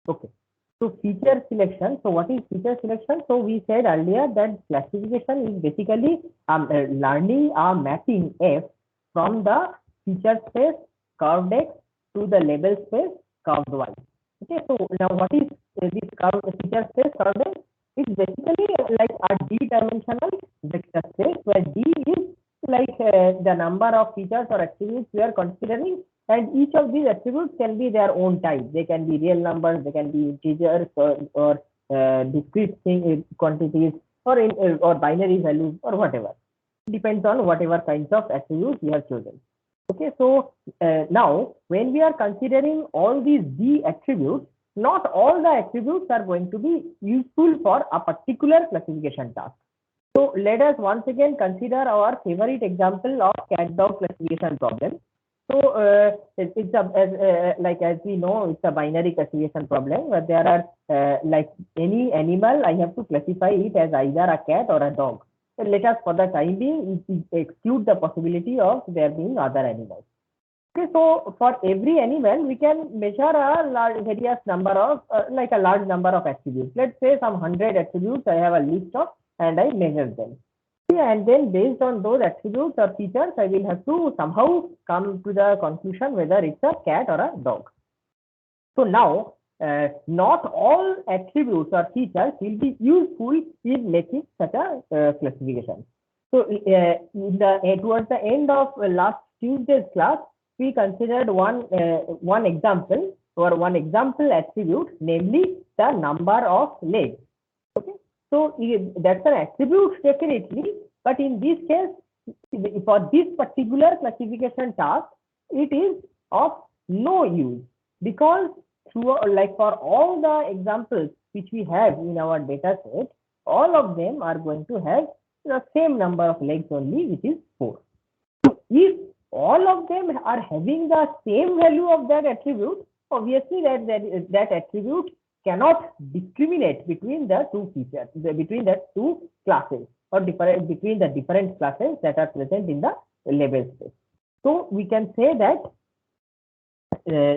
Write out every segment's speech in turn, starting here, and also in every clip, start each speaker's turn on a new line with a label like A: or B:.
A: Okay. So feature selection. So what is feature selection? So we said earlier that classification is basically learning a mapping F from the feature space curved X to the label space curved Y. Okay. So now what is this curved feature space curved X? It's basically like a d-dimensional vector space where d is like the number of features or attributes we are considering, and each of these attributes can be their own type. They can be real numbers, they can be integers, or discrete quantities, or binary values, or whatever. Depends on whatever kinds of attributes you have chosen. Okay, so now when we are considering all these D attributes, not all the attributes are going to be useful for a particular classification task. So let us once again consider our favorite example of cat-dog classification problem. So it's a like as we know, it's a binary classification problem where there are like any animal, I have to classify it as either a cat or a dog. So let us, for the time being, exclude the possibility of there being other animals. Okay, so for every animal, we can measure a various number of like a large number of attributes. Let's say some 100 attributes I have a list of, and I measure them. And then based on those attributes or features, I will have to somehow come to the conclusion whether it's a cat or a dog. So now, not all attributes or features will be useful in making such a classification. So towards the end of last Tuesday's class, we considered one example or one example attribute, namely the number of legs. Okay, so that's an attribute definitely, but in this case, for this particular classification task, it is of no use, because like for all the examples which we have in our data set, all of them are going to have the same number of legs only, which is 4. So if all of them are having the same value of that attribute, obviously that attribute cannot discriminate between the two features, between the two classes, or between the different classes that are present in the label space. So we can say that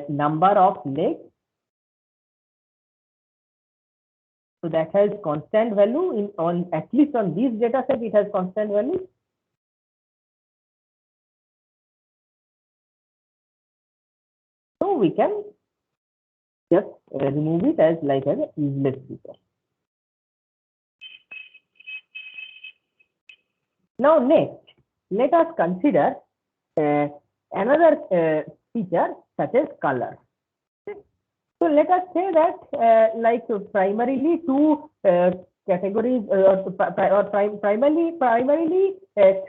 A: number of legs, so that has constant value on at least on this data set, it has constant value. So we can just remove it as like an useless feature. Now next, let us consider another feature such as color. So let us say that like primarily two categories or primarily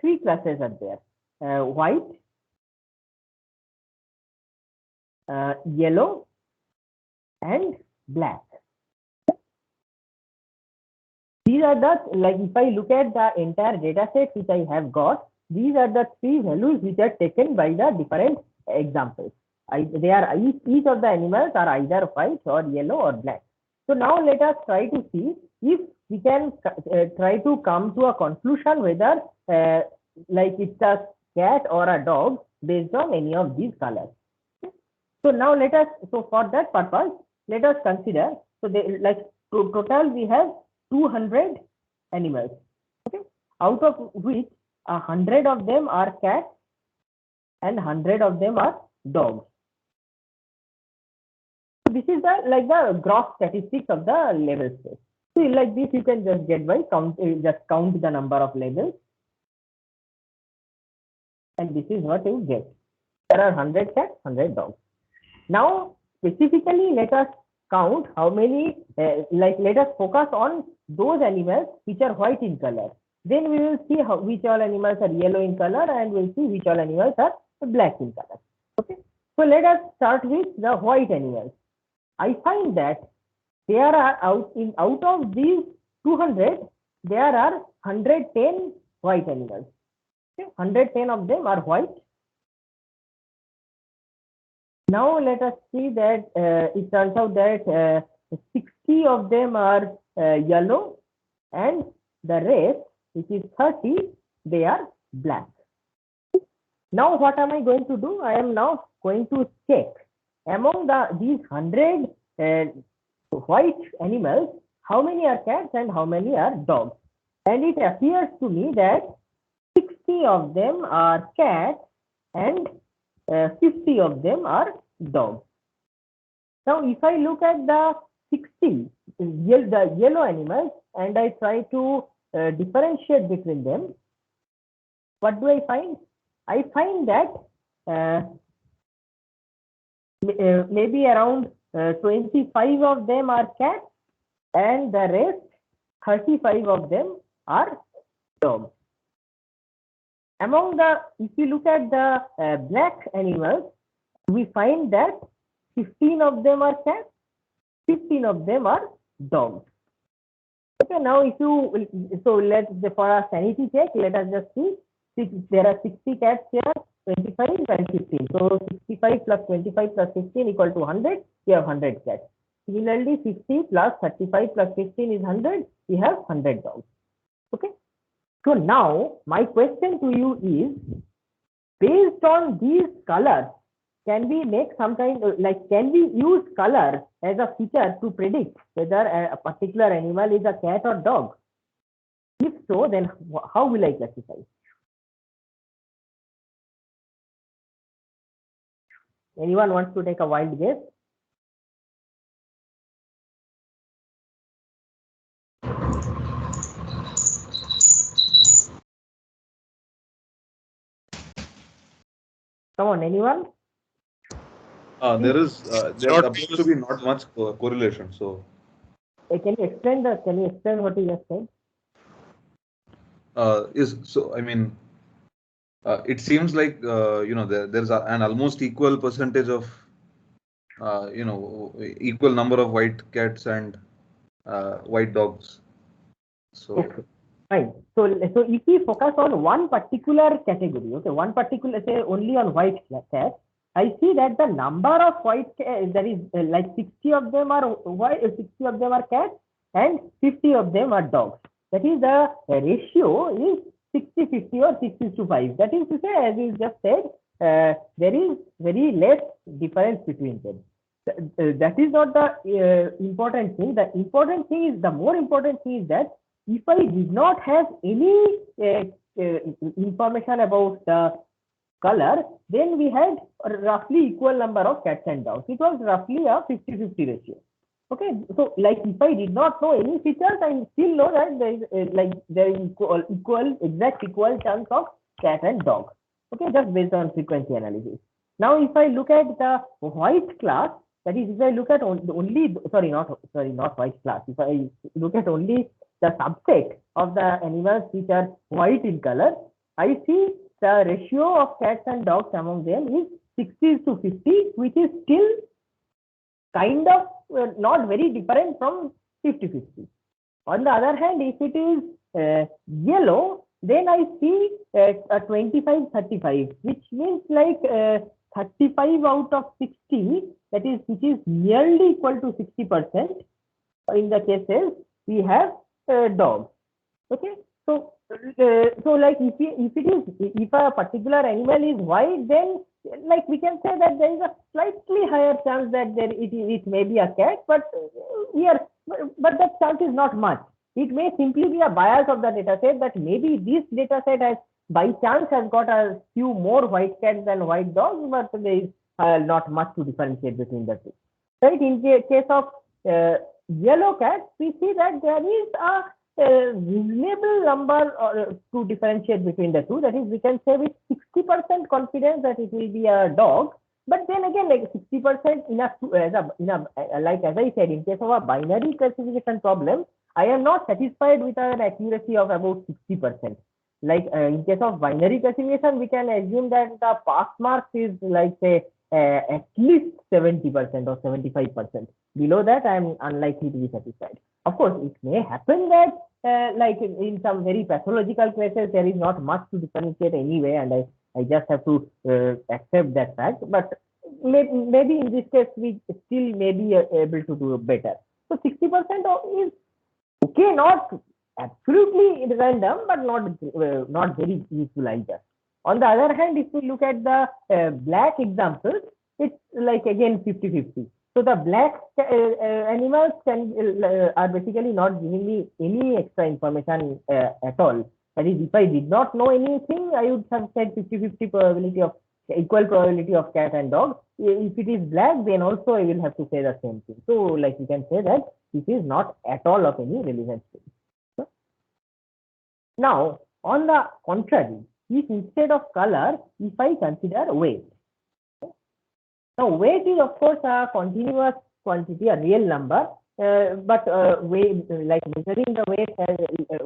A: three classes are there: white, yellow, and black. These are the, like if I look at the entire data set which I have got, these are the three values which are taken by the different examples. They are each of the animals are either white or yellow or black. So now let us try to see if we can try to come to a conclusion whether like it's a cat or a dog based on any of these colors. So now let us, so for that purpose, let us consider, so they, like total we have 200 animals, okay, out of which 100 of them are cats and 100 of them are dogs. So this is the like the gross statistics of the label space. So like this you can just get by just count the number of labels, and this is what you get. There are 100 cats, 100 dogs. Now specifically let us count how many, like let us focus on those animals which are white in color. Then we will see which all animals are yellow in color, and we'll see which all animals are black in color. Okay, so let us start with the white animals. I find that there are out of these 200, there are 110 white animals. Okay? 110 of them are white. Now let us see that it turns out that 60 of them are yellow, and the rest, which is 30, they are black. Now what am I going to do? I am now going to check among these 100 white animals, how many are cats and how many are dogs? And it appears to me that 60 of them are cats and 50 of them are dogs. Now, if I look at the 60, the yellow animals, and I try to differentiate between them, what do I find? I find that maybe around 25 of them are cats and the rest 35 of them are dogs. Among the, if you look at the black animals, we find that 15 of them are cats, 15 of them are dogs. Okay, now if you, so let's, for a sanity check, let us just see, there are 60 cats here, 25 and 15. So 65 plus 25 plus 15 equal to 100, we have 100 cats. Similarly, 50 plus 35 plus 15 is 100, we have 100 dogs. Okay. So now my question to you is, based on these colors, can we make some kind of, like, can we use color as a feature to predict whether a particular animal is a cat or dog? If so, then how will I classify? Anyone wants to take a wild guess? Come on, anyone?
B: There appears to be not much correlation. So,
A: Can you explain that? Can you explain what you just said?
B: I mean, it seems like there's an almost equal percentage of equal number of white cats and white dogs. So.
A: Okay. Fine. So if we focus on one particular category, okay, one particular, say only on white cats, I see that the number of white cats, there is like 60 of them are white, 60 of them are cats and 50 of them are dogs. That is, the ratio is 60-50 or 6:5. That is to say, as you just said, there is very less difference between them. That is not the important thing. The important thing is, the more important thing is that if I did not have any information about the color, then we had roughly equal number of cats and dogs. It was roughly a 50-50 ratio. Okay, so like if I did not know any features, I still know that there is there is exact equal chance of cat and dog. Okay, just based on frequency analysis. Now, if I look at the white class, that is, if I look at only not white class. If I look at only the subset of the animals which are white in color, I see the ratio of cats and dogs among them is 60-50, which is still kind of not very different from 50-50. On the other hand, if it is yellow, then I see a 25-35, which means like 35 out of 60, that is, which is nearly equal to 60%. In the cases we have dogs. Okay, so like if a particular animal is white, then like we can say that there is a slightly higher chance that it may be a cat, but that chance is not much. It may simply be a bias of the data set, that maybe this data set has by chance has got a few more white cats than white dogs, but there is not much to differentiate between the two. Right? In case of yellow cats, we see that there is a reasonable number to differentiate between the two. That is, we can say with 60% confidence that it will be a dog. But then again, like 60% like as I said, in case of a binary classification problem, I am not satisfied with an accuracy of about 60%. Like in case of binary classification, we can assume that the pass marks is like say at least 70% or 75%. Below that, I am unlikely to be satisfied. Of course, it may happen that like in some very pathological cases, there is not much to differentiate anyway, and I just have to accept that fact. But maybe in this case, we still may be able to do better. So 60% is okay, not absolutely random, but not very useful either. On the other hand, if we look at the black examples, it's like again 50-50. So the black animals are basically not giving me any extra information at all. That is, if I did not know anything, I would have said 50-50 probability of equal probability of cat and dog. If it is black, then also I will have to say the same thing. So, like you can say that this is not at all of any relevance. Now, on the contrary, if instead of color, if I consider weight. Now, weight is of course a continuous quantity, a real number, but weight, like measuring the weight,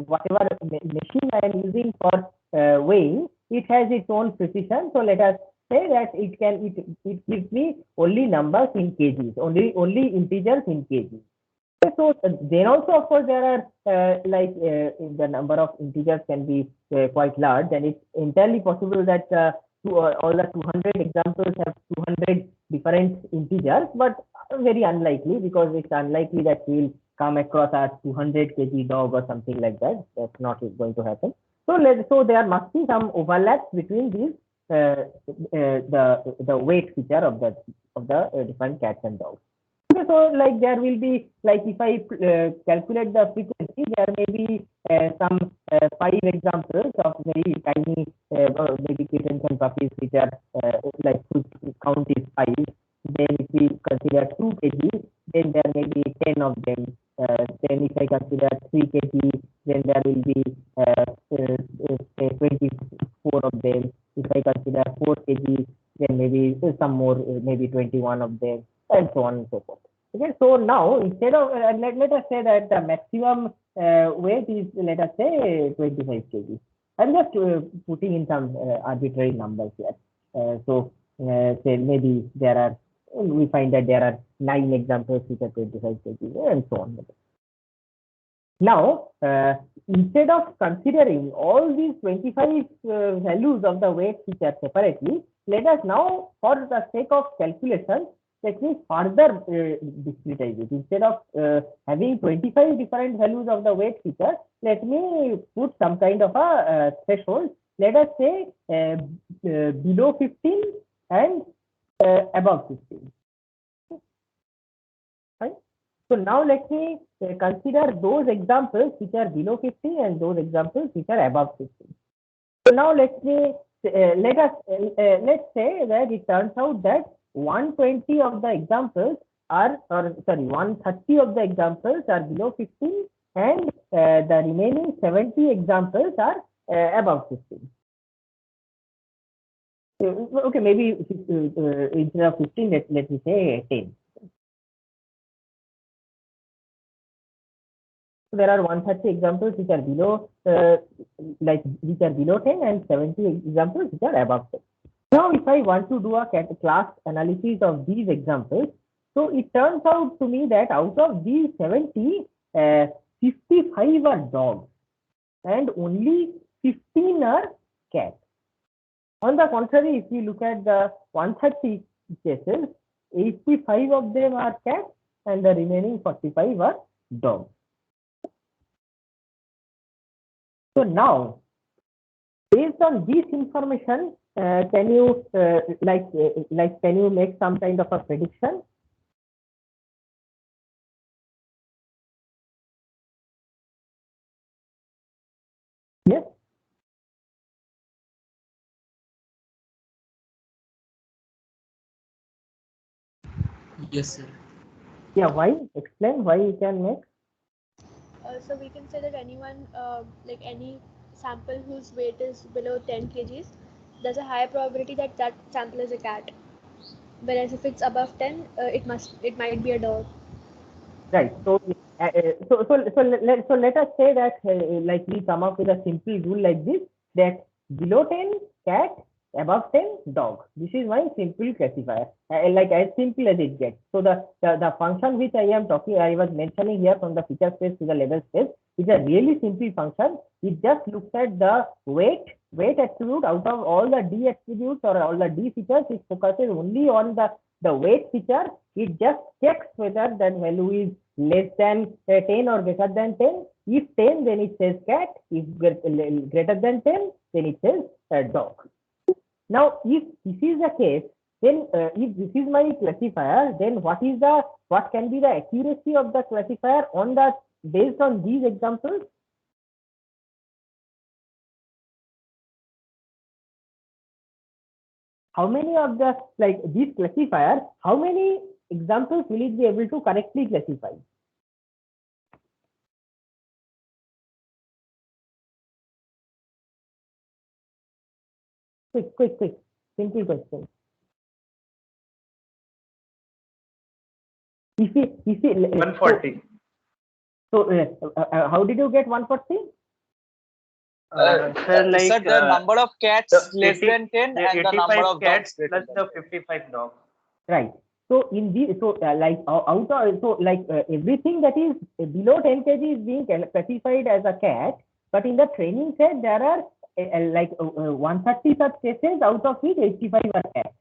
A: whatever machine I am using for weighing, it has its own precision. So let us say that it gives me only numbers in kgs, only integers in kgs. So then also, of course, there are the number of integers can be quite large, and it's entirely possible that all the 200 examples have 200 different integers, but very unlikely, because it's unlikely that we'll come across a 200 kg dog or something like that. That's not going to happen. So there must be some overlaps between these the weight feature of the different cats and dogs. Okay, so like there will be, like if I calculate the frequency, there may be some 5 examples of very tiny maybe kittens and puppies which are like whose count is 5. Then if we consider 2 kg, then there may be 10 of them. Then if I consider 3 kg, then there will be say 24 of them. If I consider 4 kg, then maybe some more, maybe 21 of them, and so on and so forth. Okay, so now instead of let us say that the maximum weight is, let us say, 25 kg. I'm just putting in some arbitrary numbers here. So say maybe we find that there are 9 examples which are 25 kg, and so on. Now, instead of considering all these 25 values of the weight feature separately, let us now, for the sake of calculation, let me further discretize it. Instead of having 25 different values of the weight feature, let me put some kind of a threshold. Let us say below 15 and above 15. Right? So now let me consider those examples which are below 50 and those examples which are above 50. So now let's say that it turns out that 120 of the examples are, or sorry, 130 of the examples are below 15, and the remaining 70 examples are above 15. Okay, maybe instead of 15, let me say 10. So there are 130 examples which are below, which are below 10, and 70 examples which are above 10. Now, if I want to do a class analysis of these examples, so it turns out to me that out of these 70, 55 are dogs and only 15 are cats. On the contrary, if you look at the 130 cases, 85 of them are cats and the remaining 45 are dogs. So now, based on this information, can you can you make some kind of a prediction? Yes.
C: Yes, sir.
A: Yeah. Why? Explain why you can make.
D: So we can say that anyone, like any sample whose weight is below 10 kgs, there's a higher probability that that sample is a cat. Whereas if it's above 10, it might be a dog.
A: Right. So let us say that like we come up with a simple rule like this, that below 10 cat, above 10 dog. This is my simple classifier, like as simple as it gets. So the function which I was mentioning here, from the feature space to the level space, is a really simple function. It just looks at the weight attribute out of all the D attributes or all the D features. It focuses only on the weight feature. It just checks whether that value is less than 10 or greater than 10. If 10, then it says cat. If greater than 10, then it says dog. Now, if this is the case, then if this is my classifier, then what can be the accuracy of the classifier on the based on these examples? How many of the these classifiers, how many examples will it be able to correctly classify? Quick, simple question. If we
E: 140.
A: So how did you get 140?
E: Sir, like
F: Sir, the number of cats
E: the
F: less
E: 80
F: than 10
E: the
F: and the number
E: 85
F: of
E: cats
F: dogs
E: plus
F: greater
E: the
F: than
E: 55 dogs.
A: Right. So in the out of everything that is below 10 kg is being classified as a cat, but in the training set there are 130 such cases, out of which 85 are cats.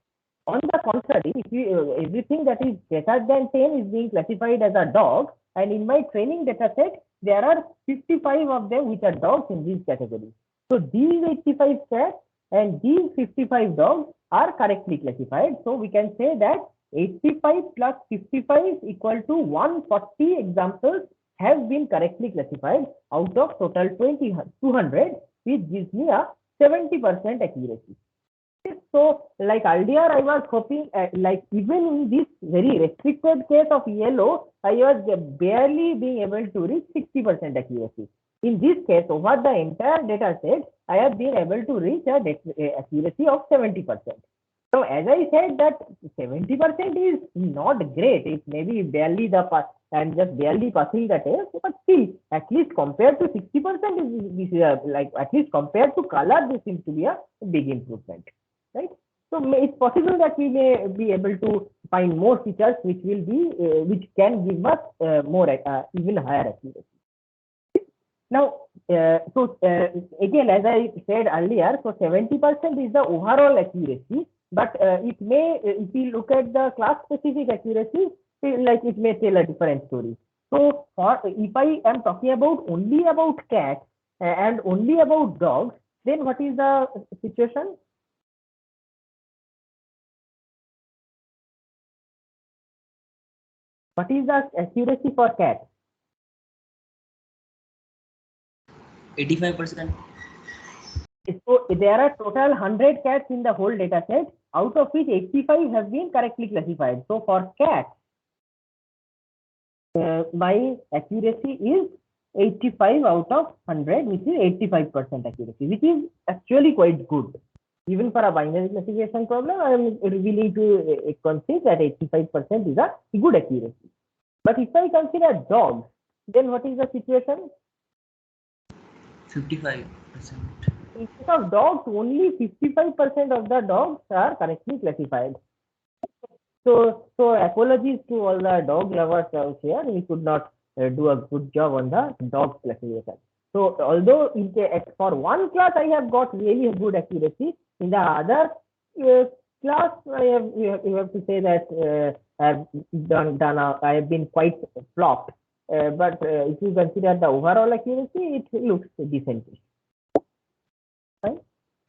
A: On the contrary, if you, everything that is greater than 10 is being classified as a dog, and in my training data set there are 55 of them which are dogs in these categories. So these 85 cats and these 55 dogs are correctly classified. So we can say that 85 plus 55 equal to 140 examples have been correctly classified out of total 200, which gives me a 70% accuracy. So like earlier I was hoping even in this very restricted case of yellow, I was barely being able to reach 60% accuracy. In this case, over the entire data set, I have been able to reach a accuracy of 70%. So as I said that 70% is not great. It may be barely the pass and just barely passing the test, but still at least compared to 60% is at least compared to color, this seems to be a big improvement, right? So it's possible that we may be able to find more features which will be which can give us more even higher accuracy. Now, again, as I said earlier, so 70% is the overall accuracy, but it may, if we look at the class-specific accuracy, it may tell a different story. So, if I am talking about only about cats and only about dogs, then what is the situation? What is the accuracy for cats?
C: 85%.
A: So there are total 100 cats in the whole data set, out of which 85 have been correctly classified. So for cats, my accuracy is 85 out of 100, which is 85% accuracy, which is actually quite good. Even for a binary classification problem, I am willing to concede that 85% is a good accuracy. But if I consider dogs, then what is the situation?
C: 55%.
A: Instead of dogs, only 55% of the dogs are correctly classified. So apologies to all the dog lovers out here. We could not do a good job on the dog classification. So although for one class I have got really good accuracy, in the other class you have to say that I have been quite flopped. But if you consider the overall accuracy, it looks decent. Right?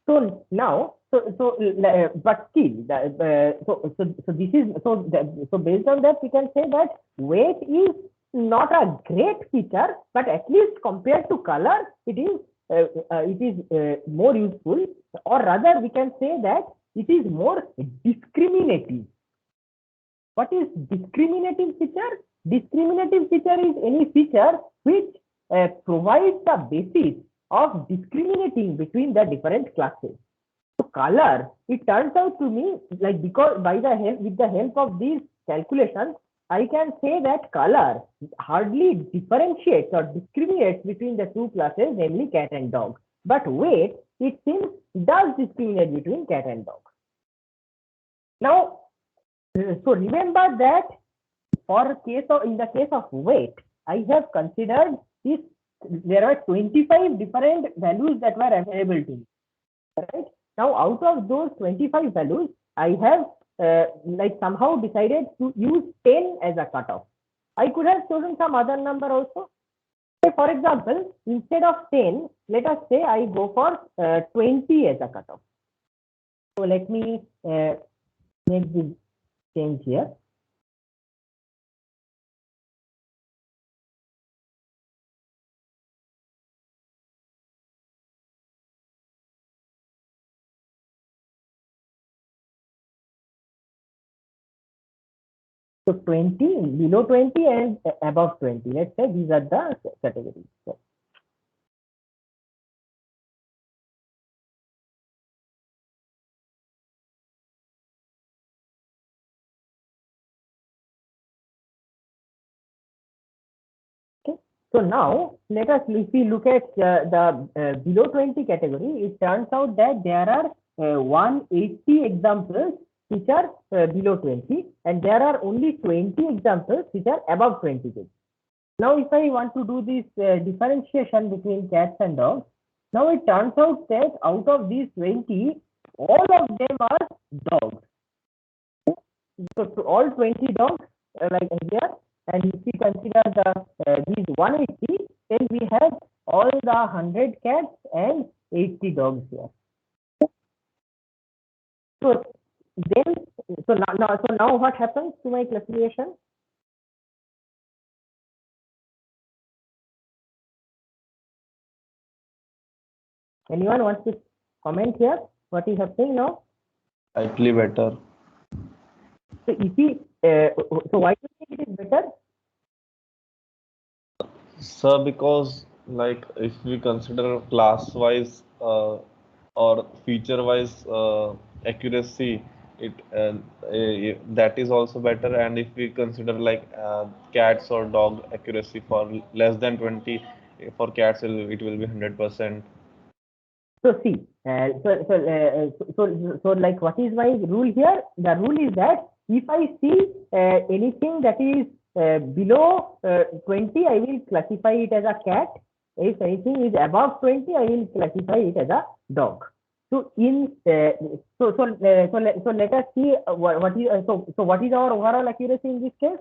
A: So now, but still, this is so based on that, we can say that weight is not a great feature, but at least compared to color, it is more useful, or rather, we can say that it is more discriminative. What is discriminative feature? Discriminative feature is any feature which provides the basis of discriminating between the different classes. So color, it turns out to me because with the help of these calculations, I can say that color hardly differentiates or discriminates between the two classes, namely cat and dog. But weight, it seems, does discriminate between cat and dog. Now, so remember that in the case of weight, I have considered this. There are 25 different values that were available to me. Right now, out of those 25 values, I have somehow decided to use 10 as a cutoff. I could have chosen some other number also. For example, instead of 10, let us say I go for 20 as a cutoff. So let me make this change here. So 20, below 20 and above 20. Let's say these are the categories. Okay. So now let us, if we look at the below 20 category, it turns out that there are 180 examples which are below 20, and there are only 20 examples which are above 20 kg. Now, if I want to do this differentiation between cats and dogs, now it turns out that out of these 20, all of them are dogs. So all 20 dogs like here, and if we consider the these 180, then we have all the 100 cats and 80 dogs here. So then, so now what happens to my classification? Anyone wants to comment here? What is happening now?
E: Slightly better.
A: So if we, so why do you think it is better?
E: Sir, because like if we consider class-wise or feature-wise accuracy, it that is also better. And if we consider like cats or dog accuracy for less than 20, for cats it will be 100%.
A: So see, so like what is my rule here? The rule is that if I see anything that is below 20, I will classify it as a cat. If anything is above 20, I will classify it as a dog. So in so let us see what is so what is our overall accuracy in this case?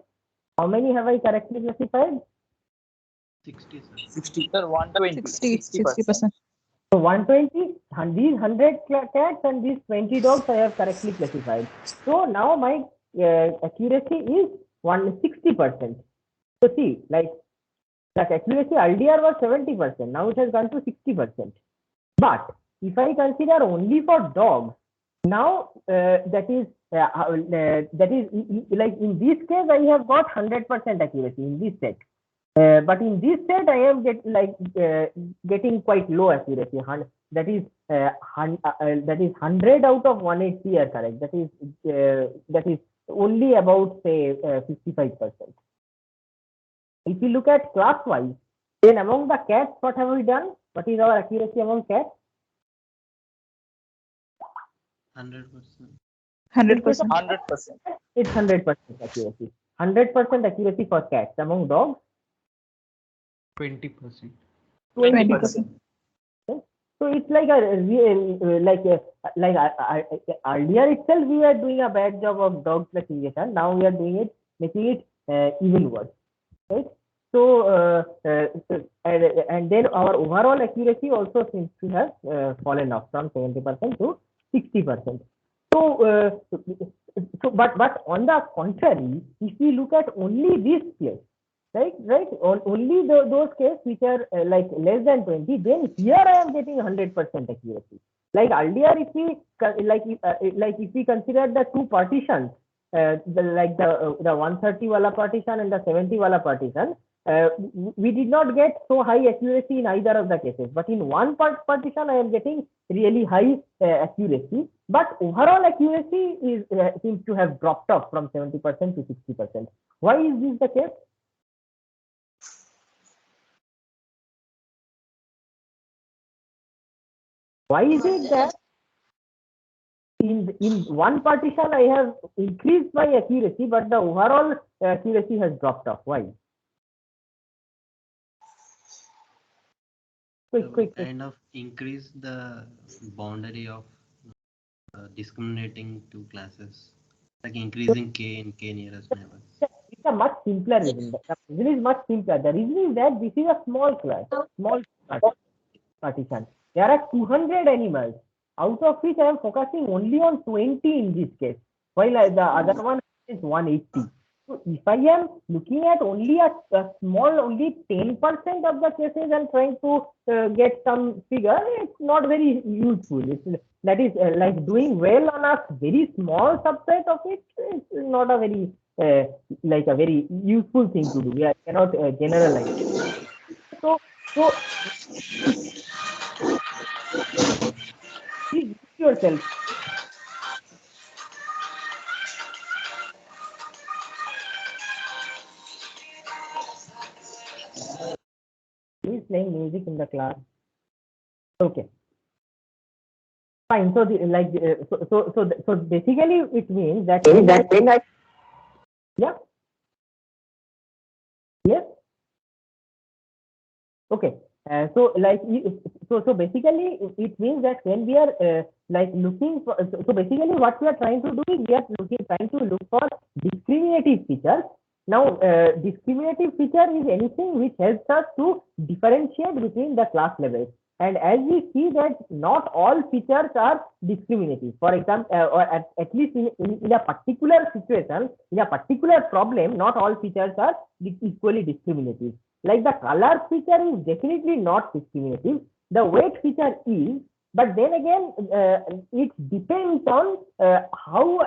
A: How many have I correctly classified?
C: 60, sir.
F: 60. Sir, 120.
G: 60%.
A: So 120, and these 100 cats and these 20 dogs I have correctly classified. So now my accuracy is 160%. So see, like that accuracy earlier was 70%. Now it has gone to 60%. But if I consider only for dogs, now that is like in this case I have got 100% accuracy in this set. But in this set, I am getting quite low accuracy. That is 100 out of 180 are correct. That is only about say 55%. If you look at class wise, then among the cats, what have we done? What is our accuracy among cats?
C: 100%.
G: 100%.
F: 100%.
A: It's 100% accuracy. 100% accuracy for cats. Among dogs,
C: 20%.
G: 20%.
A: So it's like earlier itself we were doing a bad job of dog classification. Now we are doing it, making it even worse, right? So and then our overall accuracy also seems to have fallen off from 70% to 60%. So but on the contrary, if we look at only this case, right, only those cases which are like less than 20, then here I am getting 100% accuracy. Like earlier, if we if we consider the two partitions, the 130 wala partition and the 70 wala partition, we did not get so high accuracy in either of the cases. But in one partition, I am getting really high accuracy. But overall accuracy is seems to have dropped off from 70% to 60%. Why is this the case? Why is it that in one partition I have increased my accuracy, but the overall accuracy has dropped off? Why? Quick.
C: Kind of increase the boundary of discriminating two classes, like increasing k and k nearest neighbors.
A: It's a much simpler reason. The reason is much simpler. The reason is that this is a small class, small partition. There are 200 animals, out of which I am focusing only on 20 in this case. while the other one is 180. So if I am looking at only a small, only 10% of the cases and trying to get some figure, it's not very useful. That is like doing well on a very small subset of it. It's not a very like a very useful thing to do. We cannot generalize. So please yourself. Who is playing music in the class? Okay. Fine. So so basically it means that yeah. Yes. Okay. So like so basically it means that when we are like looking for, so basically what we are trying to do is we are trying to look for discriminative features. Now discriminative feature is anything which helps us to differentiate between the class levels. And as we see that not all features are discriminative. For example, or at least in a particular situation, in a particular problem, not all features are equally discriminative. Like the color feature is definitely not discriminative. The weight feature is, but then again, it depends on how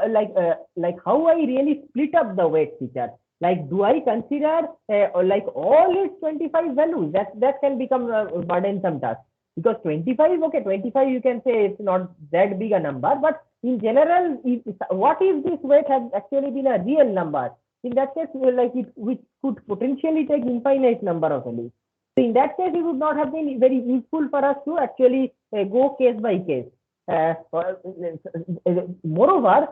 A: how I really split up the weight feature. Like, do I consider like all its 25 values? That can become a burdensome task, because 25, okay, 25 you can say it's not that big a number, but in general, what if this weight has actually been a real number? In that case, like it which could potentially take infinite number of values. So in that case, it would not have been very useful for us to actually go case by case. Moreover,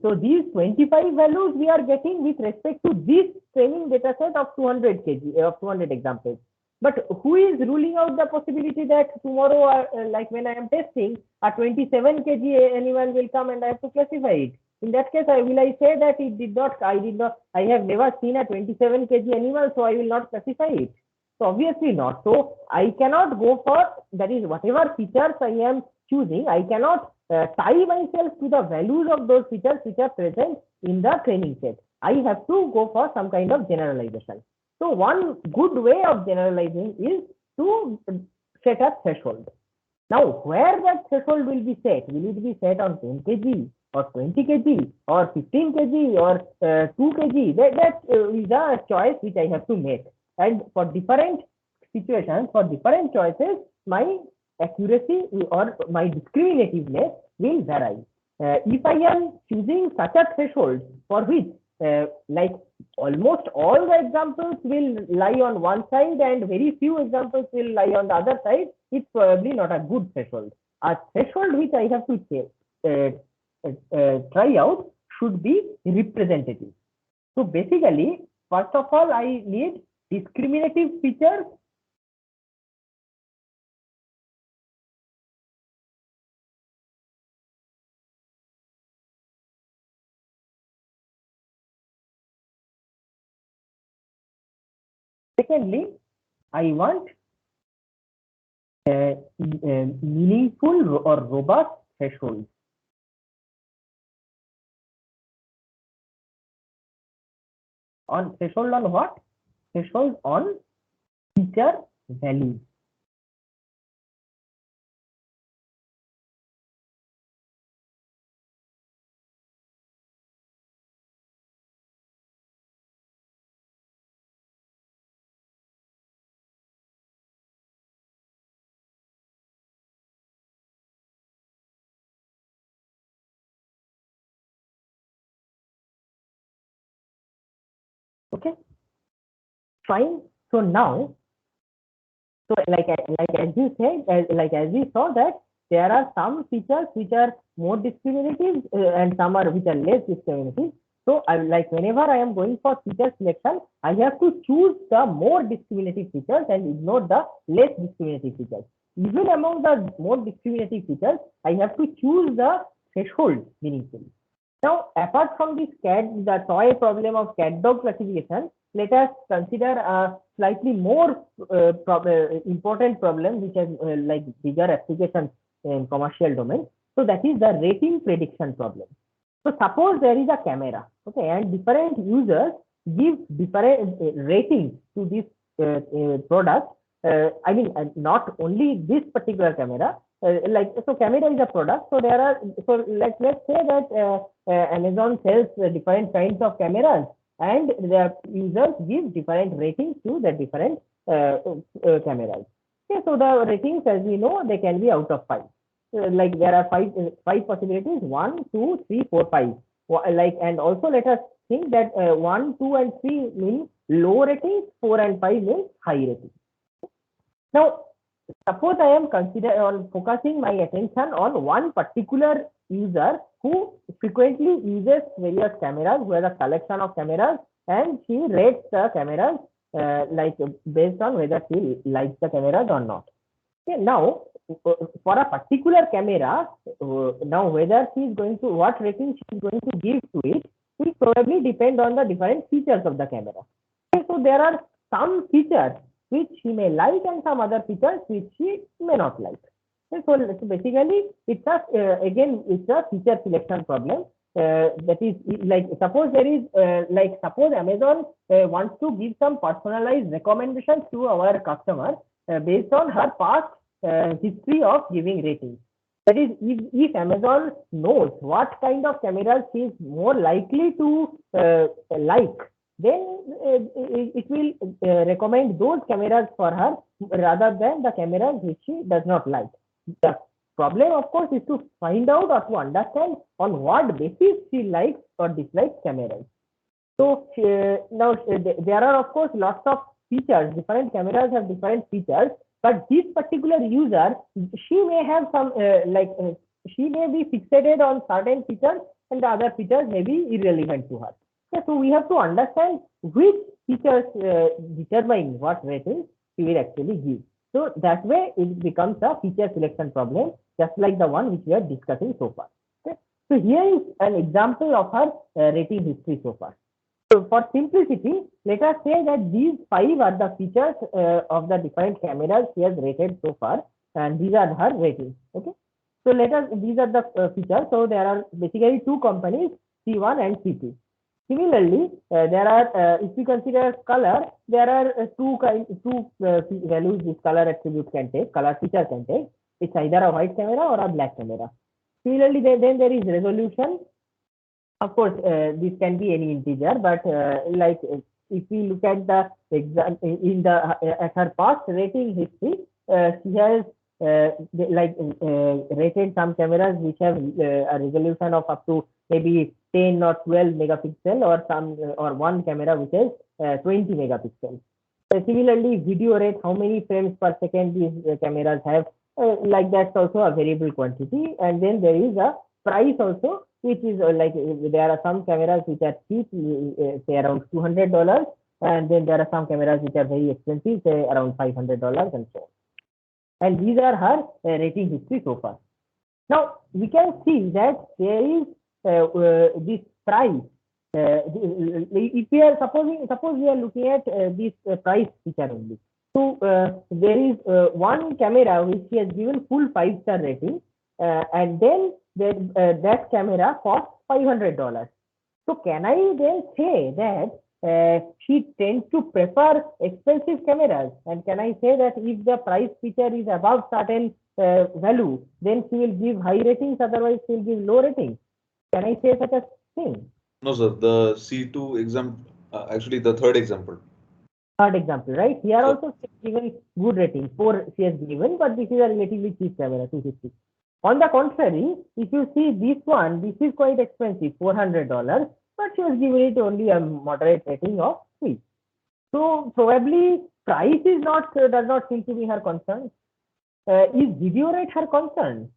A: so these 25 values we are getting with respect to this training data set of 200 kg of 200 examples. But who is ruling out the possibility that tomorrow, like when I am testing, a 27 kg animal will come and I have to classify it? In that case, will I say that it did not, I have never seen a 27 kg animal, so I will not classify it? So obviously not. So I cannot go for, that is, whatever features I am choosing, I cannot tie myself to the values of those features which are present in the training set. I have to go for some kind of generalization. So one good way of generalizing is to set a threshold. Now, where that threshold will be set? Will it be set on 10 kg or 20 kg or 15 kg or 2 kg? That is a choice which I have to make. And for different situations, for different choices, my accuracy or my discriminativeness will vary. If I am choosing such a threshold for which like almost all the examples will lie on one side and very few examples will lie on the other side, it's probably not a good threshold. A threshold which I have to try out should be representative. So basically, first of all, I need discriminative features. Secondly, I want meaningful or robust thresholds. On threshold on what? Threshold on feature value. Okay, fine. So now, so like as you said, as we saw that there are some features which are more discriminative and some are which are less discriminative. So like whenever I am going for feature selection, I have to choose the more discriminative features and ignore the less discriminative features. Even among the more discriminative features, I have to choose the threshold meaningfully. Now, apart from this the toy problem of cat dog classification, let us consider a slightly more important problem which has like bigger applications in commercial domain. So that is the rating prediction problem. So suppose there is a camera, okay, and different users give different ratings to this product. I mean, not only this particular camera. Like, so camera is a product. So there are, so let's say that Amazon sells different kinds of cameras, and the users give different ratings to the different cameras. Okay, so the ratings, as we know, they can be out of 5. Like there are five possibilities: 1, 2, 3, 4, 5. Like, and also let us think that 1, 2, and 3 mean low ratings, 4 and 5 means high ratings. Now, suppose I am focusing my attention on one particular user who frequently uses various cameras, who has a collection of cameras, and she rates the cameras like based on whether she likes the cameras or not. Okay, now for a particular camera, now whether she is going to, what rating she is going to give to it will probably depend on the different features of the camera. Okay, so there are some features which she may like and some other features which she may not like. Okay, so basically it's a again it's a feature selection problem. That is, like, suppose there is suppose Amazon wants to give some personalized recommendations to our customer based on her past history of giving ratings. That is, if Amazon knows what kind of cameras she is more likely to like, then it will recommend those cameras for her rather than the cameras which she does not like. The problem, of course, is to find out or to understand on what basis she likes or dislikes cameras. So now there are, of course, lots of features. Different cameras have different features, but this particular user, she may have some she may be fixated on certain features, and the other features may be irrelevant to her. So we have to understand which features determine what ratings she will actually give. So that way it becomes a feature selection problem, just like the one which we are discussing so far. Okay? So here is an example of her rating history so far. So for simplicity, let us say that these 5 are the features of the different cameras she has rated so far, and these are her ratings. Okay. So these are the features. So there are basically 2 companies, C1 and C2. Similarly, there are, if we consider color, there are two values this color attribute can take, color feature can take. It's either a white camera or a black camera. Similarly, then there is resolution. Of course, this can be any integer, but like if we look at the at her past rating history, she has rated some cameras which have a resolution of up to maybe 10 or 12 megapixel, or some or one camera which is 20 megapixels. Similarly, video rate, how many frames per second these cameras have, like that's also a variable quantity. And then there is a price also, which is like there are some cameras which are cheap, say around $200, and then there are some cameras which are very expensive, say around $500 and so on. And these are her rating history so far. Now we can see that there is this price. If we are suppose we are looking at this price feature only. So there is one camera which she has given full 5-star rating, and then that camera costs $500. So can I then say that she tends to prefer expensive cameras? And can I say that if the price feature is above certain value, then she will give high ratings, otherwise she will give low ratings? Can I say such a thing?
B: No, sir. The C2 example, actually the third example.
A: Third example, right? Here also she has given good rating, 4 she has given, but this is a relatively cheap camera, 250. On the contrary, if you see this one, this is quite expensive, $400, but she has given it only a moderate rating of 3. So probably price is does not seem to be her concern. Is video rate her concern?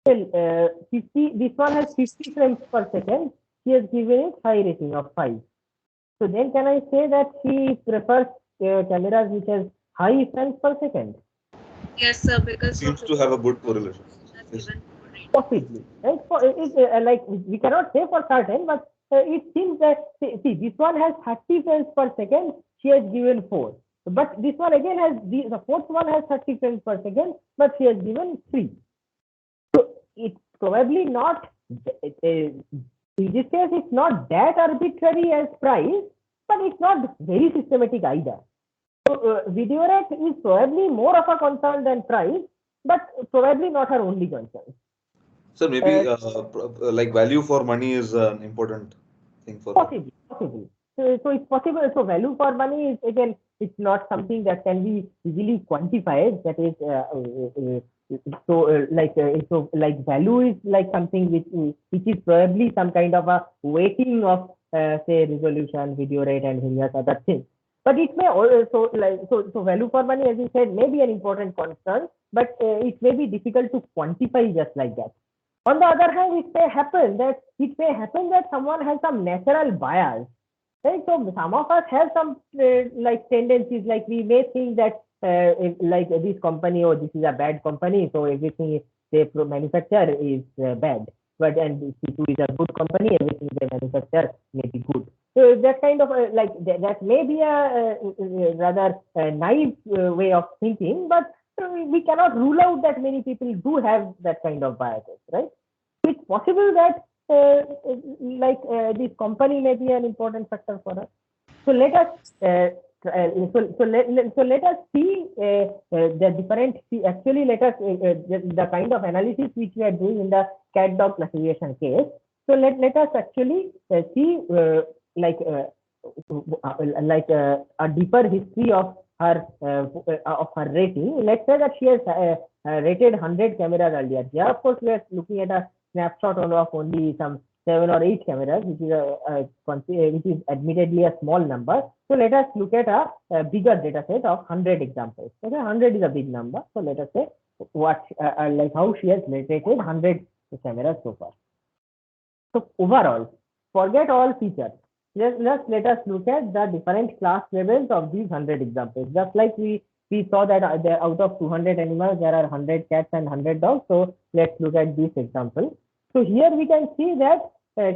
A: Well, this one has 50 frames per second. She has given it high rating of 5. So then can I say that she prefers cameras which has high frames per second?
F: Yes, sir, because
B: Seems to have a good correlation. Yes.
A: Possibly, right? Like we cannot say for certain, but it seems that, see, this one has 30 frames per second. She has given 4, but this one again has the fourth one has 30 frames per second, but she has given 3. So it's probably not in this case, it's not that arbitrary as price, but it's not very systematic either. So video rate is probably more of a concern than price, but probably not her only concern.
B: So maybe like value for money is an important thing for her.
A: Possibly. So it's possible. So value for money is, again, it's not something that can be easily quantified. That is, so value is like something which is probably some kind of a weighting of say resolution, video rate, and various other things. But it may also so value for money, as you said, may be an important concern, but it may be difficult to quantify just like that. On the other hand, it may happen that someone has some natural bias, right? So some of us have some tendencies, like we may think that like this company, or this is a bad company, so everything they manufacture is bad. But and C2 is a good company, everything they manufacture may be good. So that kind of that may be a rather naive way of thinking, but we cannot rule out that many people do have that kind of biases, right? So it's possible that this company may be an important factor for us. So let us let us see the different. Actually, let us the kind of analysis which we are doing in the cat dog classification case. So let us actually see a deeper history of her rating. Let's say that she has rated 100 cameras earlier. Here, of course, we are looking at a snapshot of only some 7 or 8 cameras, which is admittedly a small number. So let us look at a bigger data set of 100 examples. Okay, 100 is a big number. So let us say what how she has rated 100 cameras so far. So overall, forget all features. Let us look at the different class levels of these 100 examples. Just like we saw that out of 200 animals, there are 100 cats and 100 dogs. So let's look at this example. So here we can see that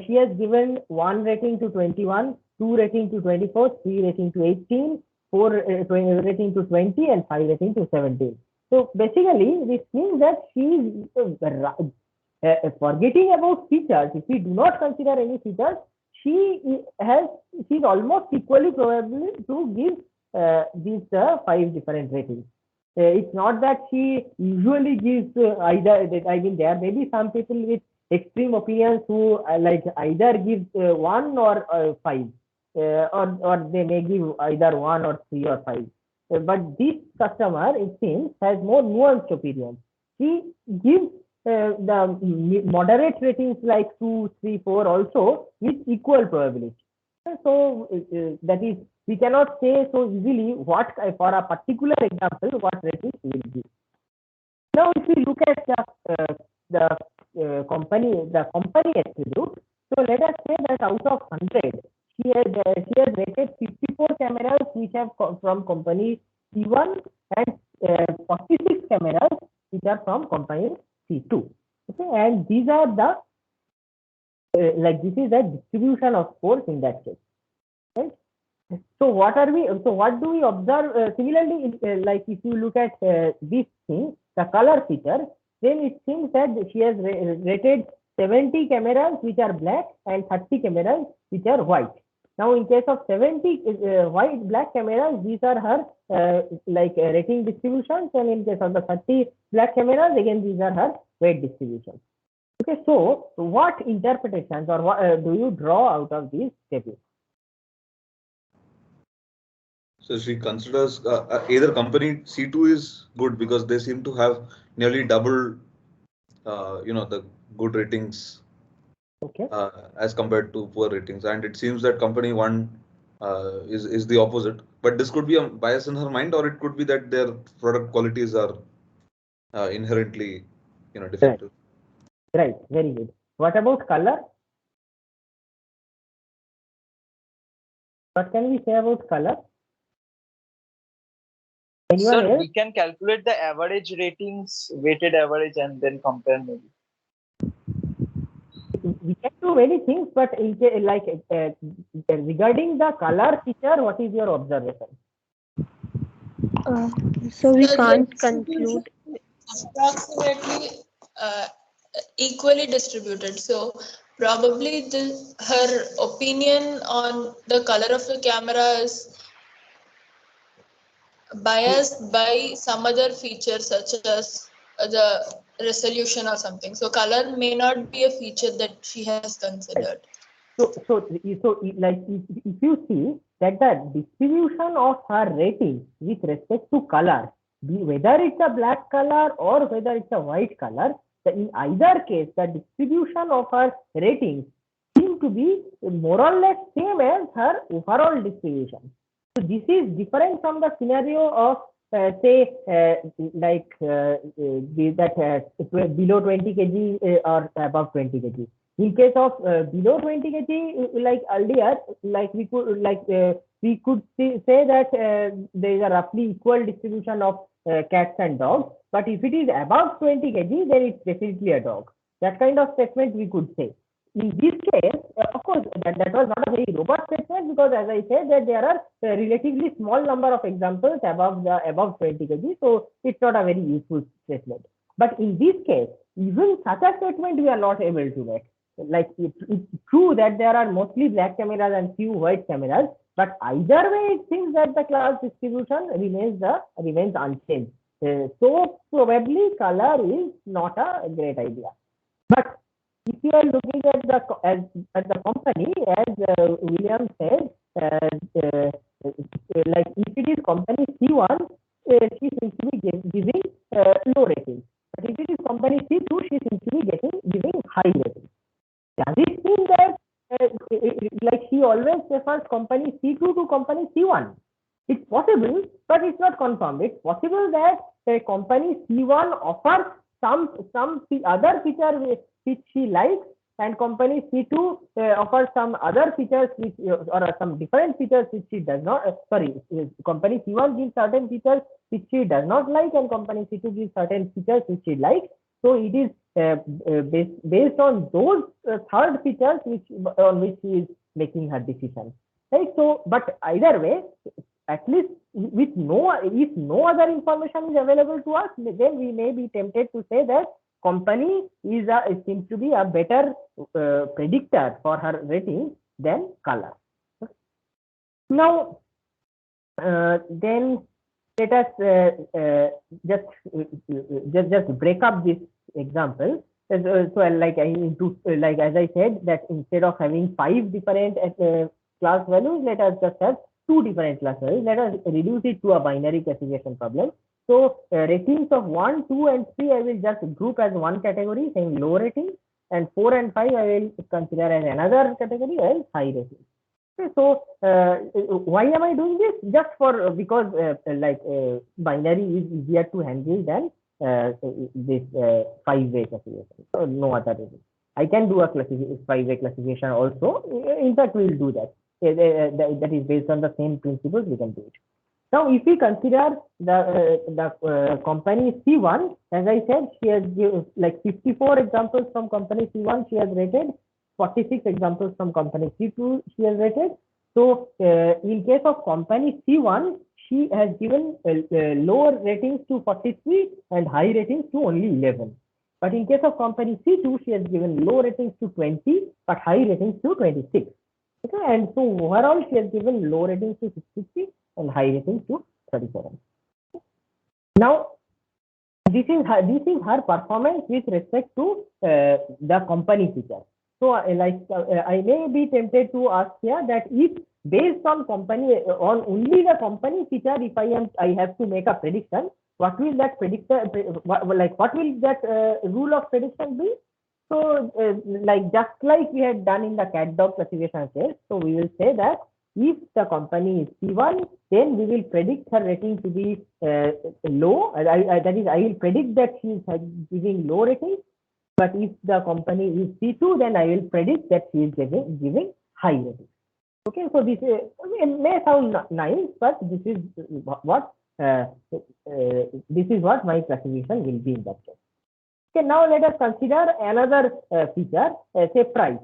A: she has given 1 rating to 21, 2 rating to 24, 3 rating to 18, 4 rating to 20, and 5 rating to 17. So basically, this means that she is forgetting about features. If we do not consider any features, she's almost equally probably to give these 5 different ratings. It's not that she usually gives either. I mean, there may be some people with extreme opinions who either give 1 or 5, or they may give either 1 or 3 or 5. But this customer, it seems, has more nuanced opinions. She gives the moderate ratings like 2, 3, 4 also with equal probability. So that is, we cannot say so easily what for a particular example what rating she will give. Now, if we look at the company attribute, so let us say that out of 100, she has rated 54 cameras which have come from company C1 and 46 cameras which are from company C2. Okay, and these are the this is the distribution of scores in that case, right? So what do we observe? Similarly, like if you look at this thing, the color feature, then it seems that she has rated 70 cameras which are black and 30 cameras which are white. Now, in case of 70 white black cameras, these are her rating distributions, and in case of the 30 black cameras, again these are her weight distributions. Okay, so what interpretations or what do you draw out of these tables?
B: So she considers either company C2 is good because they seem to have nearly double, the good ratings,
A: okay,
B: as compared to poor ratings, and it seems that company 1 is the opposite. But this could be a bias in her mind, or it could be that their product qualities are inherently, defective.
A: Right, very good. What about color? What can we say about color?
H: Sir, we can calculate the average ratings, weighted average, and then compare maybe.
A: We can do many things, but regarding the color feature, what is your observation?
D: So we can't conclude.
F: Approximately equally distributed. So
I: Probably her opinion on the color of the camera is biased by some other feature such as the resolution or something. So color may not be a feature that she has considered.
A: Like if you see that the distribution of her rating with respect to color, whether it's a black color or whether it's a white color, in either case, the distribution of her ratings seem to be more or less same as her overall distribution. So this is different from the scenario of say below 20 kg or above 20 kg. In case of below 20 kg, like earlier, like we could say that there is a roughly equal distribution of cats and dogs. But if it is above 20 kg, then it's definitely a dog. That kind of statement we could say. In this case, of course, that was not a very robust statement because, as I said, that there are a relatively small number of examples above 20 kg, so it's not a very useful statement. But in this case, even such a statement we are not able to make. Like it's true that there are mostly black cameras and few white cameras, but either way, it seems that the class distribution remains unchanged. So probably color is not a great idea. But if you are looking at the company, as William said, like if it is company C1, she seems to be giving low rating. But if it is company C2, she seems to be giving high rating. Does it mean that like she always prefers company C2 to company C1? It's possible, but it's not confirmed. It's possible that a company C1 offers some other feature which she likes, and company C2 offers some other features which or some different features which she does not. Company C1 gives certain features which she does not like, and company C2 gives certain features which she likes. So it is based on those third features on which she is making her decision. Right. So, but either way, at least if no other information is available to us, then we may be tempted to say that company seems to be a better predictor for her rating than color. Now, then let us just break up this example. So, like as I said, that instead of having 5 different class values, let us just have 2 different class values. Let us reduce it to a binary classification problem. So ratings of 1, 2, and 3 I will just group as one category saying low rating, and 4 and 5 I will consider as another category as high rating. Okay, so why am I doing this? Just because binary is easier to handle than this 5-way classification. So no other reason. I can do a 5-way classification also. In fact, we will do that. That is based on the same principles. We can do it. Now, if we consider the company C1, as I said, she has like 54 examples from company C1 she has rated, 46 examples from company C2 she has rated. So, in case of company C1, she has given lower ratings to 43 and high ratings to only 11. But in case of company C2, she has given low ratings to 20, but high ratings to 26. Okay, and so overall, she has given low ratings to 63 and high ratings to 37. Now, this is her performance with respect to the company feature. So, I may be tempted to ask here that if based on only the company feature, if I have to make a prediction, what will that rule of prediction be? So, just like we had done in the cat dog classification case, so we will say that if the company is C1, then we will predict her rating to be low. That is, I will predict that she is giving low rating. But if the company is C2, then I will predict that she is giving high rating. Okay, so this may sound nice, but this is what my classification will be in that case. Okay, now let us consider another feature, say price.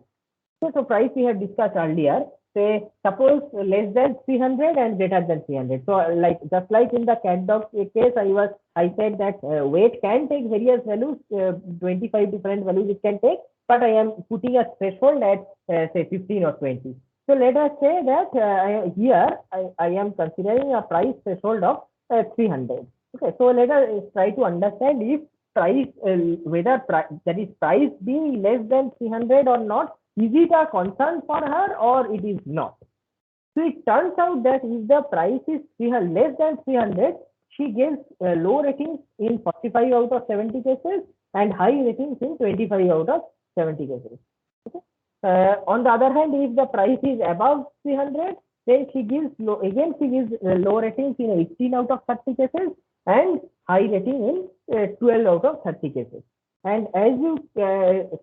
A: So price we have discussed earlier. Say suppose less than 300 and greater than 300. So just like in the cat dog case, I said that weight can take various values, 25 different values it can take, but I am putting a threshold at say 15 or 20. So let us say that here I am considering a price threshold of 300. Okay, so let us try to understand if price whether that is price being less than 300 or not. Is it a concern for her or it is not? So it turns out that if the price is less than 300, she gives low ratings in 45 out of 70 cases and high ratings in 25 out of 70 cases. Okay? On the other hand, if the price is above 300, then she gives low ratings in 18 out of 30 cases and high rating in 12 out of 30 cases. And as you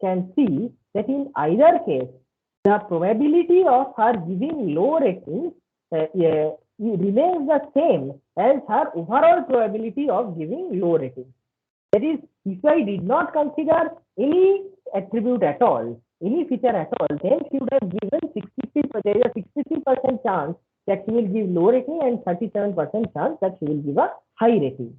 A: can see that in either case, the probability of her giving low ratings remains the same as her overall probability of giving low ratings. That is, if I did not consider any attribute at all, any feature at all, then she would have given 63% chance that she will give low rating and 37% chance that she will give a high rating.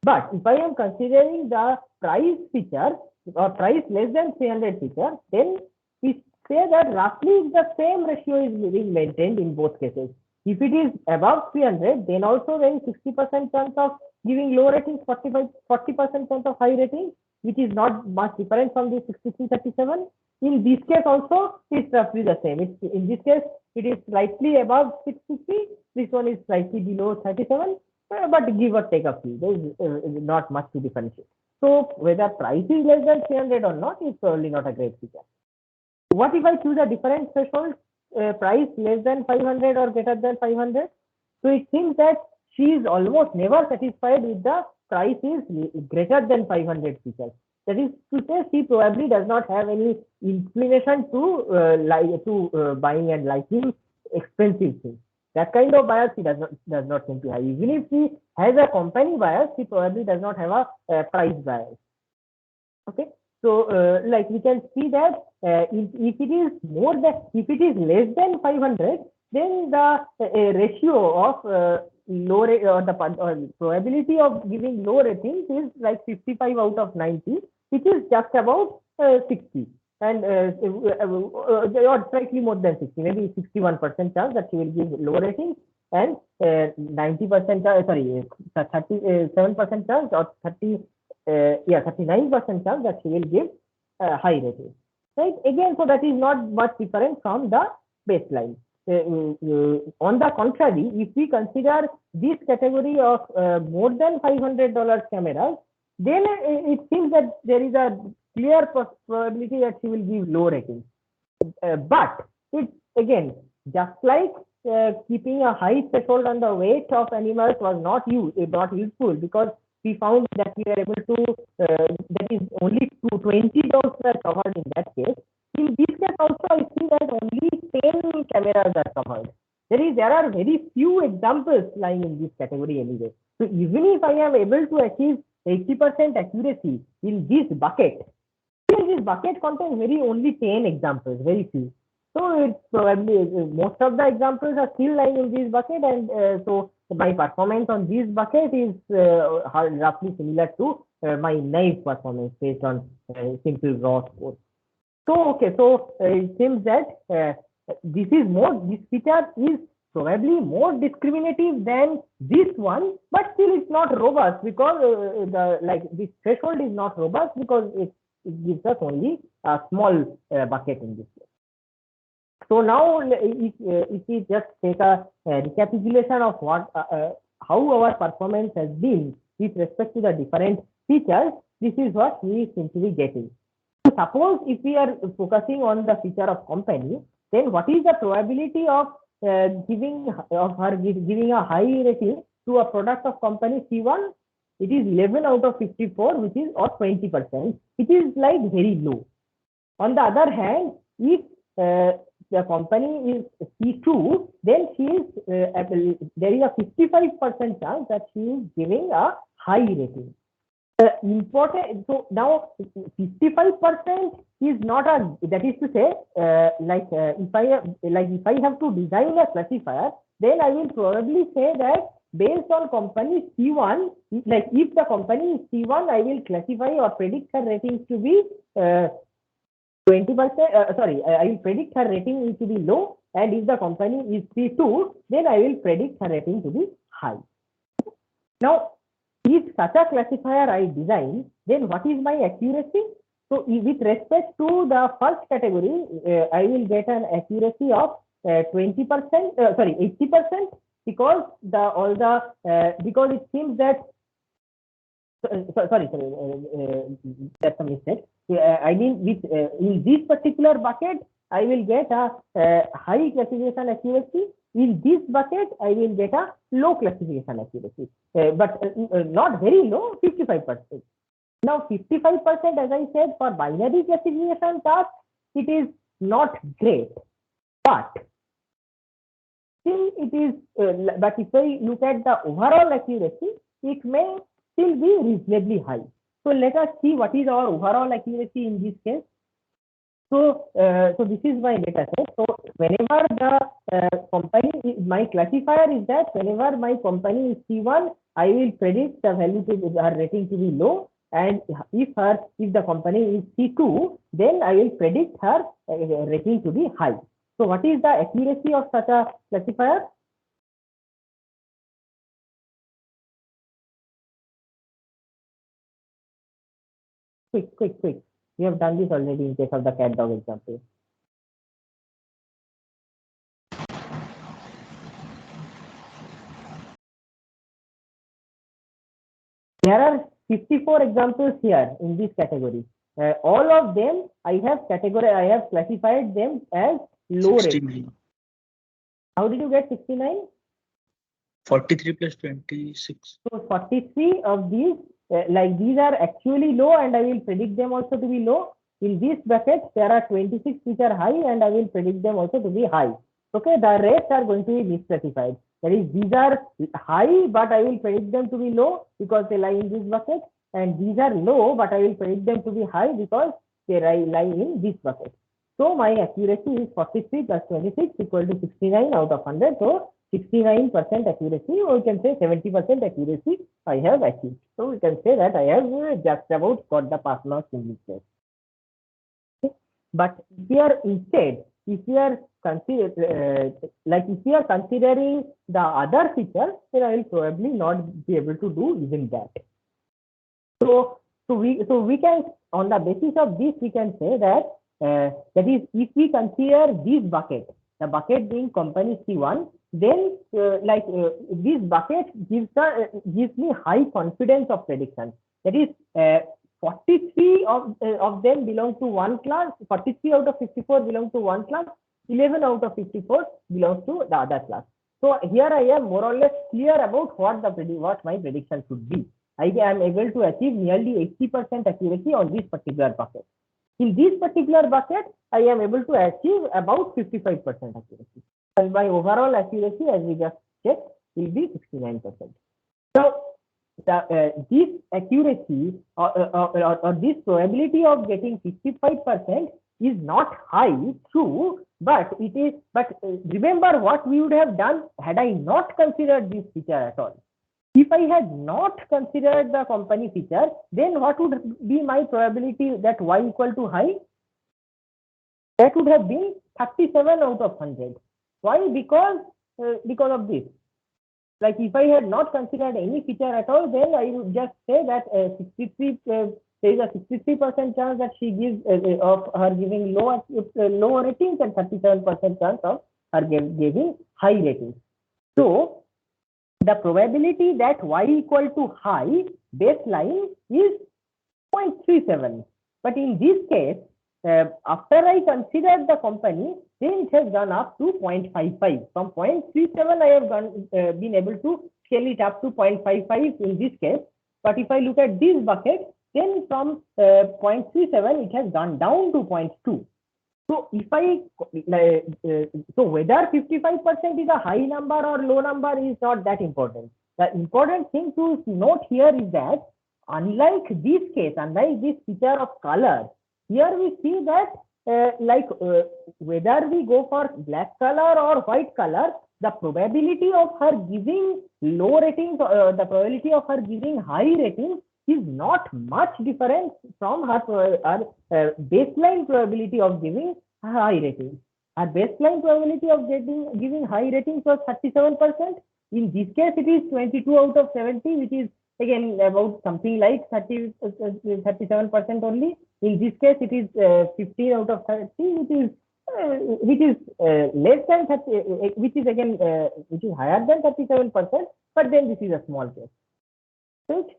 A: But if I am considering the price feature or price less than 300 feature, then we say that roughly the same ratio is being maintained in both cases. If it is above 300, then also there is 60% chance of giving low ratings, 40% chance of high rating, which is not much different from the 63-37. In this case also, it's roughly the same. In this case, it is slightly above 650. This one is slightly below 37, but give or take a few. There is not much to differentiate. So whether price is less than 300 or not is probably not a great feature. What if I choose a different threshold, price less than 500 or greater than 500? So it seems that she is almost never satisfied with the price is greater than 500 features. That is to say, she probably does not have any inclination to buying and liking expensive things. That kind of bias she does not seem to have. Even if she has a company bias, she probably does not have a price bias. Okay. So, like we can see that if it is less than 500, then the ratio of low rate or the probability of giving low ratings is like 55 out of 90, which is just about 60, and or slightly more than 60, maybe 61% chance that she will give low ratings, and 90%, 37% chance or 39% chance that she will give high rating. Right? Again, so that is not much different from the baseline. On the contrary, if we consider this category of more than $500 cameras, then it seems that there is a clear probability that she will give low ratings. But it again, just like keeping a high threshold on the weight of animals was not useful, because we found that we were able to, that is only 20 dogs were covered in that case. In this case also, I see that only 10 cameras are covered. There are very few examples lying in this category anyway. So even if I am able to achieve 80% accuracy in this bucket, this bucket contains only 10 examples, very few. So it's probably most of the examples are still lying in this bucket, and so my performance on this bucket is roughly similar to my naive performance based on simple raw score. So okay, so it seems that this feature is probably more discriminative than this one, but still it's not robust, because this threshold is not robust because it gives us only a small bucket in this case. So now, if we just take a recapitulation of how our performance has been with respect to the different features, this is what we seem to be getting. So suppose if we are focusing on the feature of company, then what is the probability of giving a high rating to a product of company C1? It is 11 out of 54, which is or 20%, which is like very low. On the other hand, if the company is C2, then she is there is a 55% chance that she is giving a high rating. Important. So now 55% is not a. That is to say, if I have to design a classifier, then I will probably say that based on company C1, like if the company is C1, I will classify or predict her ratings to be 20%, sorry, I will predict her rating is to be low, and if the company is C2, then I will predict her rating to be high. Now, if such a classifier I design, then what is my accuracy? So, with respect to the first category, I will get an accuracy of 20%, sorry, 80%, because because it seems that sorry, that's a mistake. I mean, with in this particular bucket, I will get a high classification accuracy. In this bucket, I will get a low classification accuracy, but not very low, 55%. Now, 55%, as I said, for binary classification task, it is not great, but still it is. But if I look at the overall accuracy, it may still be reasonably high. So let us see what is our overall accuracy in this case. So, so this is my data set. So whenever the company, my classifier is that whenever my company is C1, I will predict the value to her rating to be low, and if the company is C2, then I will predict her rating to be high. So what is the accuracy of such a classifier? Quick. We have done this already in case of the cat dog example. There are 54 examples here in this category. All of them I have classified them as low rating. How did you get 69?
C: 43 plus 26.
A: So 43 of these, like these are actually low, and I will predict them also to be low. In this bucket, there are 26 which are high, and I will predict them also to be high. Okay, the rest are going to be misclassified. That is, these are high, but I will predict them to be low because they lie in this bucket, and these are low, but I will predict them to be high because they lie in this bucket. So my accuracy is 43 plus 26 equal to 69 out of 100. So 69% accuracy, or we can say 70% accuracy I have achieved. So we can say that I have just about got the pass marks in this case. Okay. But if we are instead, if we are considering the other features, then I will probably not be able to do even that. So we can, on the basis of this, we can say that that is, if we consider this bucket, the bucket being company C1, then this bucket gives me high confidence of prediction. That is, 43 of them belong to one class, 43 out of 54 belong to one class, 11 out of 54 belongs to the other class. So here I am more or less clear about what my prediction should be. I am able to achieve nearly 80% accuracy on this particular bucket. In this particular bucket, I am able to achieve about 55% accuracy. And my overall accuracy, as we just checked, will be 69%. So this accuracy or this probability of getting 55% is not high, true, but it is. But remember what we would have done had I not considered this feature at all. If I had not considered the company feature, then what would be my probability that y equal to high? That would have been 37 out of 100. Why? Because of this. Like if I had not considered any feature at all, then I would just say that there is a 63% chance that she gives of her giving low ratings and 37% chance of her giving high ratings. So the probability that y equal to high baseline is 0.37. But in this case, after I considered the company, then it has gone up to 0.55. From 0.37, I have been able to scale it up to 0.55 in this case. But if I look at this bucket, then from 0.37, it has gone down to 0.2. So if so whether 55% is a high number or low number is not that important. The important thing to note here is that unlike this case, unlike this feature of color, here we see that whether we go for black color or white color, the probability of her giving low ratings, the probability of her giving high ratings is not much different from her baseline probability of giving a high rating. Our baseline probability of giving high ratings was 37%. In this case, it is 22 out of 70, which is again about something like 37% only. In this case, it is 15 out of 30, which is less than 30, which is again which is higher than 37%. But then this is a small case, right?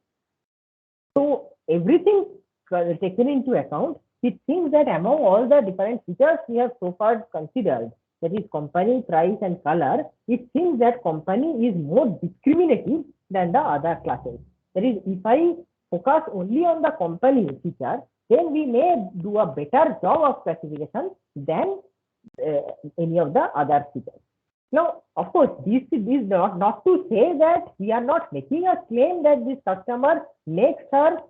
A: So everything taken into account, it seems that among all the different features we have so far considered, that is company, price, and color, it seems that company is more discriminative than the other classes. That is, if I focus only on the company feature, then we may do a better job of classification than any of the other features. Now, of course, this is not to say that we are not making a claim that this customer makes her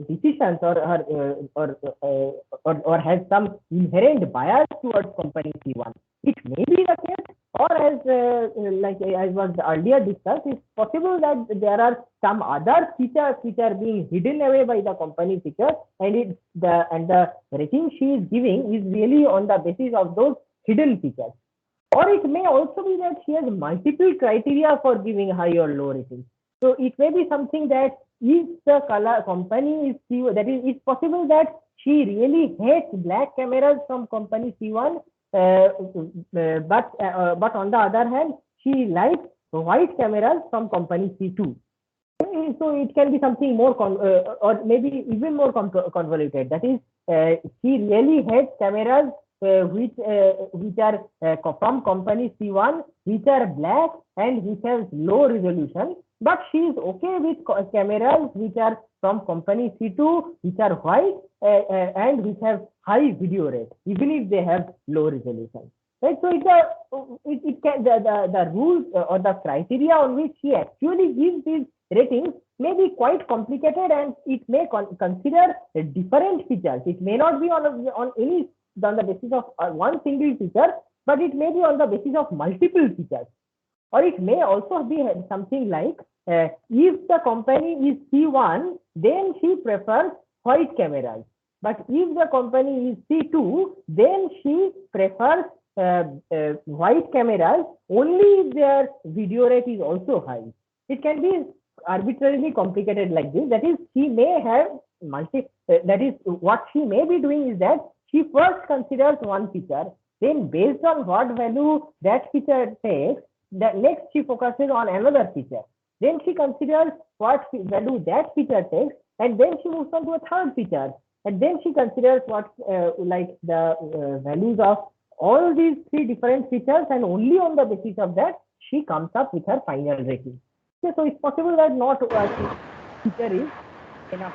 A: decisions or has some inherent bias towards company C1. It may be the case, or as was earlier discussed, it's possible that there are some other features which are being hidden away by the company feature, and the rating she is giving is really on the basis of those hidden features. Or it may also be that she has multiple criteria for giving high or low ratings. So it may be something that if the color company is C1, that is, it's possible that she really hates black cameras from company C1, but on the other hand, she likes white cameras from company C2. So it can be something more or maybe even more convoluted. That is, she really hates cameras which are from company C1, which are black and which have low resolution, but she is okay with cameras which are from company C2, which are white and which have high video rate, even if they have low resolution. Right? So the rules or the criteria on which she actually gives these ratings may be quite complicated, and it may consider different features. It may not be on the basis of one single feature, but it may be on the basis of multiple features. Or it may also be something like, if the company is C1, then she prefers white cameras. But if the company is C2, then she prefers white cameras only if their video rate is also high. It can be arbitrarily complicated like this. That is, she may have that is, what she may be doing is that she first considers one feature, then based on what value that feature takes, next she focuses on another feature. Then she considers what value that feature takes, and then she moves on to a third feature. And then she considers what the values of all these three different features, and only on the basis of that she comes up with her final rating. Okay, so it's possible that not a feature is enough.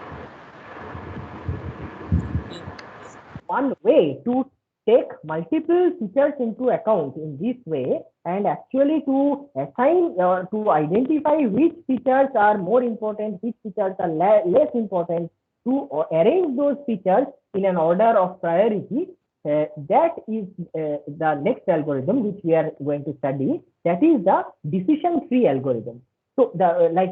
A: One way to take multiple features into account in this way, and actually to assign or to identify which features are more important, which features are less important, to arrange those features in an order of priority, that is the next algorithm which we are going to study. That is the decision tree algorithm. So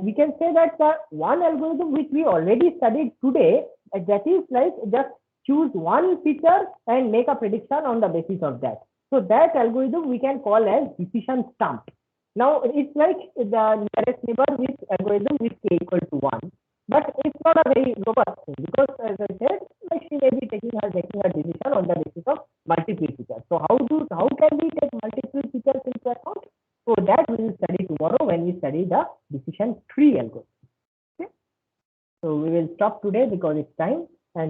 A: we can say that the one algorithm which we already studied today, that is like just choose one feature and make a prediction on the basis of that. So that algorithm we can call as decision stump. Now it's like the nearest neighbor with algorithm with k equal to 1. But it's not a very robust thing, because as I said, like she may be making her decision on the basis of multiple features. So how can we take multiple features into account? So that we will study tomorrow when we study the decision tree algorithm. Okay. So we will stop today because it's time.